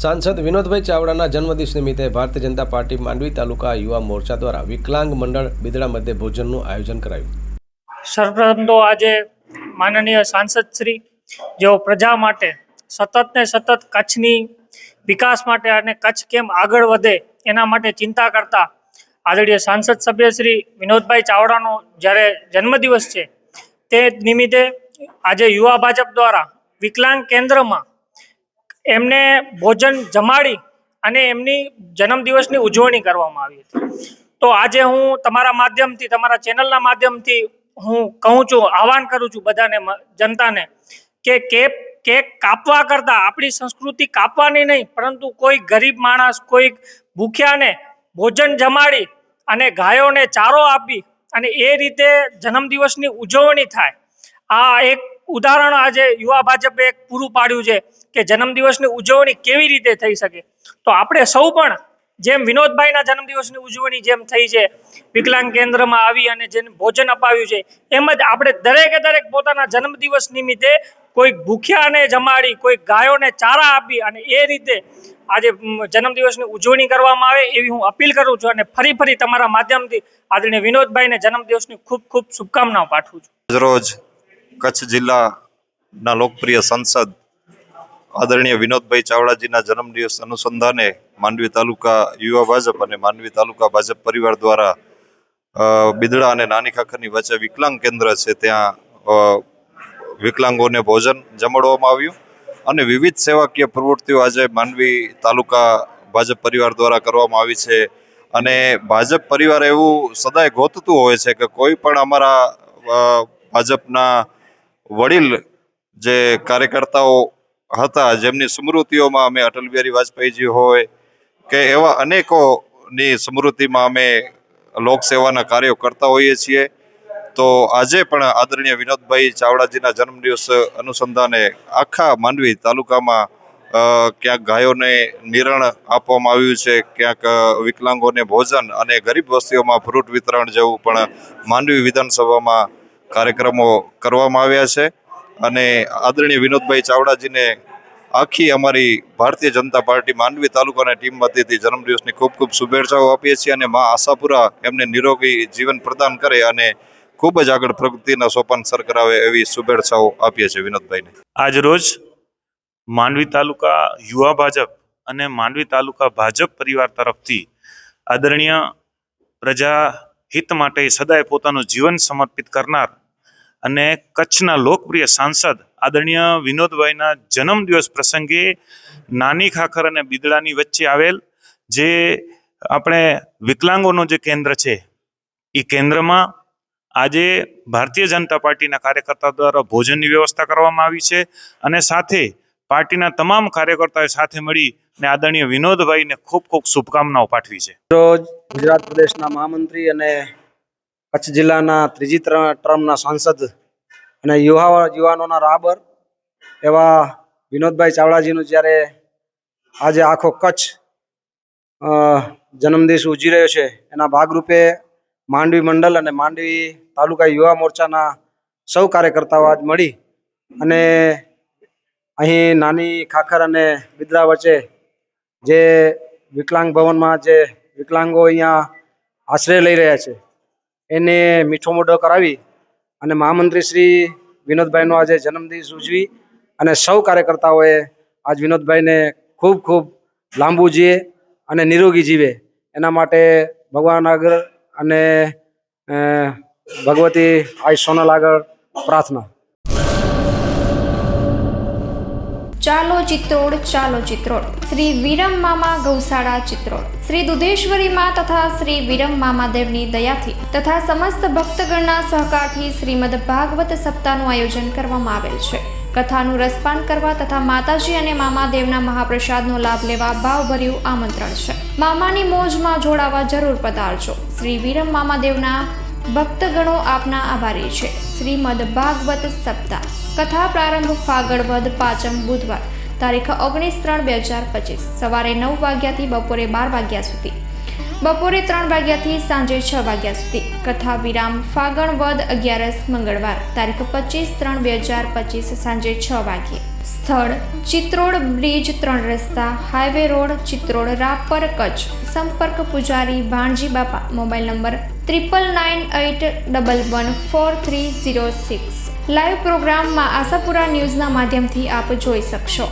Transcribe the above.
सांसद विनोदभाई चावड़ा जन्मदिवस निमित्ते भारतीय जनता पार्टी मांडवी तालुका युवा मोर्चा द्वारा विकलांग मंडल बिदड़ा मध्य भोजनનું आयोजन कराયું। सर्वप्रथम तो आज माननीय सांसद श्री जो प्रजा माटे सतत ने सतत कच्छनी विकास माटे अने कच्छ केम आगळ वधे एना माटे चिंता करता आदरणीय सांसद सभ्य श्री विनोदभाई चावड़ानो ज्यारे जन्मदिवस छे ते निमित्ते आज युवा भाजप द्वारा विकलांग केन्द्र में एमने भोजन जमाड़ी अने एमनी जन्मदिवसनी उजवणी करवामां आवी हती। तो आज हूँ तमारा माध्यमथी तमारा चेनलना माध्यमथी हूँ कहूँ छूं, आह्वान करूँ छूं बधाने जनताने के केक कापवा करता आपणी संस्कृति कापवानी नहीं, परंतु कोई गरीब माणस कोई भूख्याने भोजन जमाड़ी अने गायोने चारो आपी अने ए रीते जन्मदिवसनी उजवणी थाय। आ एक उदाहरण आज युवा भाजपे एक पूरुं पाड्युं छे के जन्मदिवसनी उजवणी केवी रीते थई शके। तो आपणे सौ पण जेम विनोदभाईना जन्मदिवसनी उजवणी जेम थई छे विकलांग केन्द्रमां आवी अने जेने भोजन अपाव्युं छे एम ज आपणे दरेके दरेक पोताना जन्मदिवस निमित्ते कोई भूख्याने जमाड़ी कोई गायोने चारा आपी अने ए रीते आज जन्मदिवसनी उजवणी करवामां आवे एवी हूँ अपील करूं छुं अने फरी तमारा माध्यमथी आदरणीय विनोदभाईने जन्मदिवसनी खूब खूब शुभकामनाओ पाठवुं छुं। रोज कच्छ जिल्लाना लोकप्रिय सांसद आदरणीय विनोदभाई चावड़ाजीना जन्मदिवस अनुसंधाने मांडवी तालुका युवा भाजप अने मांडवी तालुका भाजप परिवार द्वारा बिदड़ा अने नानी खाखरनी वच्चे विकलांग केन्द्र छे त्यां विकलांगोने भोजन जमाडवामां आव्युं अने विविध सेवाकीय प्रवृत्तिओ आज मांडवी तालुका भाजप परिवार द्वारा करवामां आवी छे। अने भाजप परिवार एवुं सदाय गोतતું होय छे के कोई पण अमारा भाजपना वडील जे कार्यकर्ताओ हता जेमनी स्मृतिओमां अमे अटल बिहारी वाजपेयीजी होय के एवा अनेकोनी स्मृतिमां अमे लोकसेवाना कार्यो करता होईए छीए। तो आजे पण आदरणीय विनोदभाई चावड़ाजीना जन्मदिवस अनुसंधाने आखा मांडवी तालुकामां क्यांक गायोने निरण आपवामां आव्युं छे, क्यांक विकलांगोने भोजन अने गरीब वस्तीओमां फ्रूट वितरण जेवुं पण मांडवी विधानसभामां कार्यक्रमो करवामां आव्या छे। अने आदरणीय विनोदभाई चावड़ाजीने आखी अमारी भारतीय जनता पार्टी मांडवी तालुकानी टीम वतीथी जन्मदिवसनी खूब खूब शुभेच्छाओ आपीए छीए अने मां आशापुरा एमने निरोगी जीवन प्रदान करे अने खूब ज आगळ प्रगतिना सोपान सर करावे एवी शुभेच्छाओ आपीए छीए विनोदभाईने। आज रोज मांडवी तालुका युवा भाजप अने मांडवी तालुका भाजप परिवार तरफथी आदरणीय प्रजा हित माटे सदाय पोतानुं जीवन समर्पित करनार अने कच्छना लोकप्रिय सांसद आदरणीय विनोदभाईना जन्मदिवस प्रसंगे नानी खाखर अने बिदड़ानी वच्चे आवेल जे आपणे विकलांगोनो जे केन्द्र छे ई केन्द्रमां आजे भारतीय जनता पार्टीना कार्यकर्ता द्वारा भोजननी व्यवस्था करवामां आवी छे अने साथे पार्टीना तमाम कार्यकर्ताओ साथे मळी ने आदरणीय विनोदभाईने खूब खूब शुभकामनाओ पाठवी छे। रोज गुजरात प्रदेशना महामंत्री अने कच्छ जिल्लाना त्रीजी टर्मना सांसद अने युवानोना राबर एवा विनोदभाई चावड़ाजीनुं ज्यारे आज आखो कच्छ जन्मदिवस उजवी रह्यो छे एना भागरूपे मांडवी मंडल अने मांडवी तालुका युवा मोर्चाना सौ कार्यकर्ताओ आज मळी अने અહીં નાની ખાખર અને બિદડા વચ્ચે જે વિકલાંગ ભવનમાં જે વિકલાંગો અહીંયા આશ્રય લઈ રહ્યા છે એને મીઠો મોઢો કરાવી અને મહામંત્રી શ્રી વિનોદભાઈનો આજે જન્મદિવસ ઉજવી અને સૌ કાર્યકર્તાઓએ આજ વિનોદભાઈને ખૂબ ખૂબ લાંબુ જીવે અને નિરોગી જીવે એના માટે ભગવાન આગળ અને ભગવતી આઈ સોનલ આગળ પ્રાર્થના। ચાલો ચિત્રોડ શ્રી વિરમ મામા ગૌશાળા ચિત્રોડ શ્રી દુધેશ્વરી માં તથા શ્રી વિરમ મામાદેવની દયાથી તથા સમસ્ત ભક્તગણના સહકારથી શ્રીમદ ભાગવત સપ્તાહનું આયોજન કરવામાં આવેલ છે। કથાનું રસપાન કરવા તથા માતાજી અને મામાદેવના મહાપ્રસાદનો લાભ લેવા ભાવભર્યું આમંત્રણ છે। મામાની મોજમાં જોડાવા જરૂર પધારજો। શ્રી વિરમ મામાદેવના ભક્તગણો આપના આભારી છે। શ્રીમદ ભાગવત સપ્તાહ કથા પ્રારંભ ફાગણ વદ 5 બુધવાર તારીખ 19/3/2025 સવારે 9 વાગ્યાથી બપોરે 12 વાગ્યા સુધી, બપોરે 3 વાગ્યાથી સાંજે 6 વાગ્યા સુધી। કથા વિરામ ફાગણ વદ 11 મંગળવાર તારીખ 25/3/2025 સાંજે 6 વાગ્યે। સ્થળ ચિત્રોડ બ્રિજ 3 રસ્તા હાઈવે રોડ ચિત્રોડ રાપર કચ્છ. સંપર્ક પૂજારી ભાણજી બાપા. Mobile number 9998114306. લાઈવ પ્રોગ્રામમાં આશાપુરા ન્યૂઝના માધ્યમથી આપ જોઈ શકશો.